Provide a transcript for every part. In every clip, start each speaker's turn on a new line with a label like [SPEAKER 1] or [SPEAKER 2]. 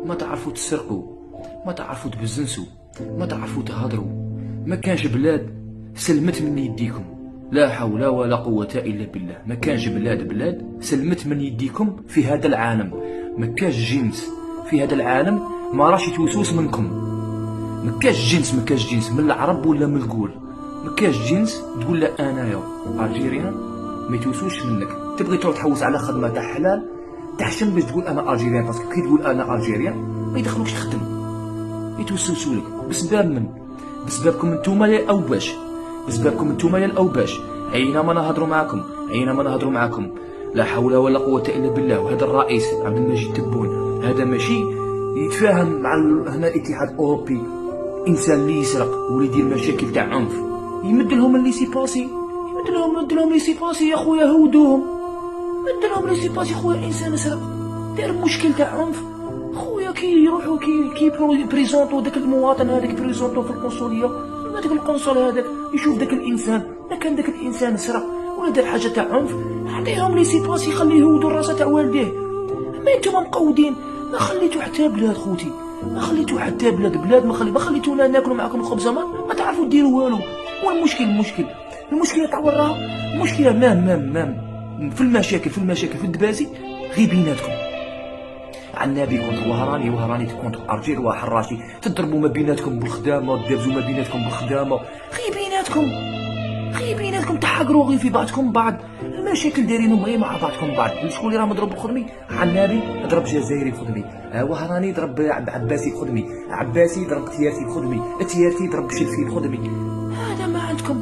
[SPEAKER 1] ما تعرفوا تسرقوا، ما تعرفوا تبزنسوا، ما تعرفوا تهضروا. ما كانش بلاد سلمت من يديكم، لا حول ولا قوة إلا بالله. ما كانش بلاد سلمت من يديكم في هذا العالم. ما كانش جنس في هذا العالم ما راش يتوسوس منكم. ما كانش جنس من العرب ولا من الكول. ما كانش جنس تقول لا انايا الجيريان ما يتوسوش منك. تبغي تروح تحوس على خدمه تاع حلال تحشم باش تقول انا الجيريان، باسكو كي تقول انا الجيريان ما يدخلوكش تخدم، يتوسوسوا لك بسبب من؟ بسببكم نتوما يا الاوباش، بسببكم نتوما يا الاوباش. اينما نهضروا معاكم لا حول ولا قوة الا بالله. وهذا الرئيس عبد المجيد تبون هذا ماشي يتفاهم مع هنا الاتحاد الاوروبي، انسان اللي يسرق ولا يدير مشاكل تاع عنف يمد لهم اللي سي باسي، يمد لهم لي سي باسي يا خويا، هودوهم مد لهم لي سي باسي. خويا انسان سرق دار مشكل تاع عنف خويا، كي يروحوا كي بريزونطو داك المواطن هذاك بريزونطو في القنصليه، هذاك القنصل هذاك يشوف داك الانسان، ما كان داك الانسان سرق ولا دار حاجه تاع عنف عطيهم لي سي باسي، خليه يهودوا الراس تاع والديه. ما انتوما مقودين، ما خليتو حتى بلاد خوتي، ما خليتو حتى بلاد ما خليتونا ناكلوا معاكم الخبزه، ما تعرفوا ديروا والو. المشكله تاع وراها المشكله مام في المشاكل في الدبازي غير بيناتكم. عنابي كونتر وهراني كونتر ارجيل وحراشي، تضربوا ما بيناتكم بالخدامه، تدابزوا ما بيناتكم بالخدامه، غير بيناتكم تحقروا غير في بعضكم بعض. المشاكل دايرينهم غير مع بعضكم بعض. شكون اللي راه مضروب بخدمي؟ عنابي ضرب جزائري بخدمي، وهراني ضرب عباسي بخدمي، عباسي ضرب تيارتي بخدمي، تيارتي ضرب شلفي بخدمي. هذا ما عندكم،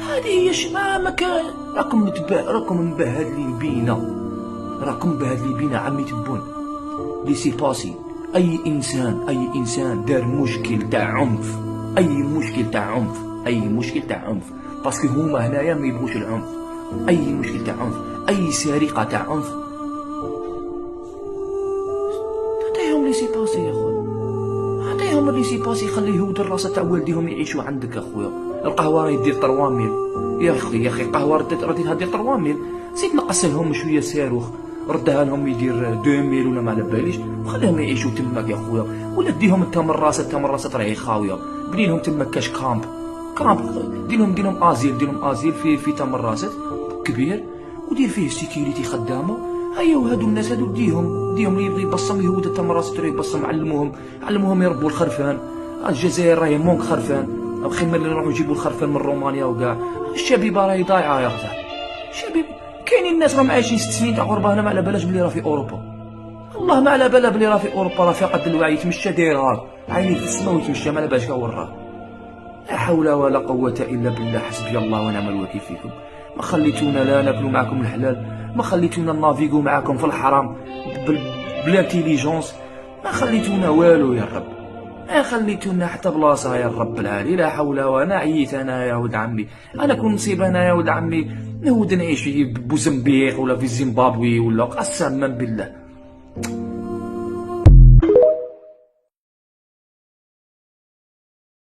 [SPEAKER 1] هذه هي ما كان. راكم مبهدلين بينا، عمي تبون لي سي باسي. اي انسان دار مشكل تاع عنف، اي مشكل تاع عنف باسكو هما هنايا ما يبغوش العنف. اي مشكل تاع عنف، اي سرقه تاع عنف عطيهم لي سي باسي يا خويا، عطيهم لي سي باسي، خليه يهود الراس تاع والديهم يعيشوا عندك يا خويا. القهوه راهي دير 3000 يا اخي القهوه راهي دير 3000، زيد نقص لهم شويه صاروخ، ردها لهم يدير 2000 ولا ما على باليش، وخليهم يعيشوا تماك يا خويا. ولا ديهم التمراسات راهي خاويه، بني لهم تما كاش كامب، ديرهم ازيل في تمراسات كبير، ودير فيه سيكيوريتي خدامه. ايوا هادو الناس هادو ديهم اللي يبغي يبصم يهود التمراسات راه يبصم، علموهم يربوا الخرفان. الجزائر راهي مونك خرفان، خير من اللي نروحوا يجيبوا الخرفان من رومانيا وكاع. الشبيبه راهي ضايعه يا اخي، الشبيب كاينين الناس راهم عايشين 6 سنين تاع غربه هنا ما على بالهاش بلي راه في اوروبا. والله ما على بالها بلي راه في اوروبا، راه في قد الوعي يتمشى دايرها عيني في السما ويتمشى ما على بالش وراه. لا حول ولا قوة الا بالله، حسبي الله ونعم الوكيل فيكم. ما خليتونا لا ناكلوا معكم الحلال، ما خليتونا نافيغو معكم في الحرام بلانتيليجونس، ما خليتونا والو يا رب، ما خليتونا حتى بلاصه يا رب العالي. لا حول. وانا عييت انا يا ولد عمي، انا كون نصيب انا يا ولد عمي نعود نعيش في بوزمبيق ولا في زيمبابوي ولا قسما بالله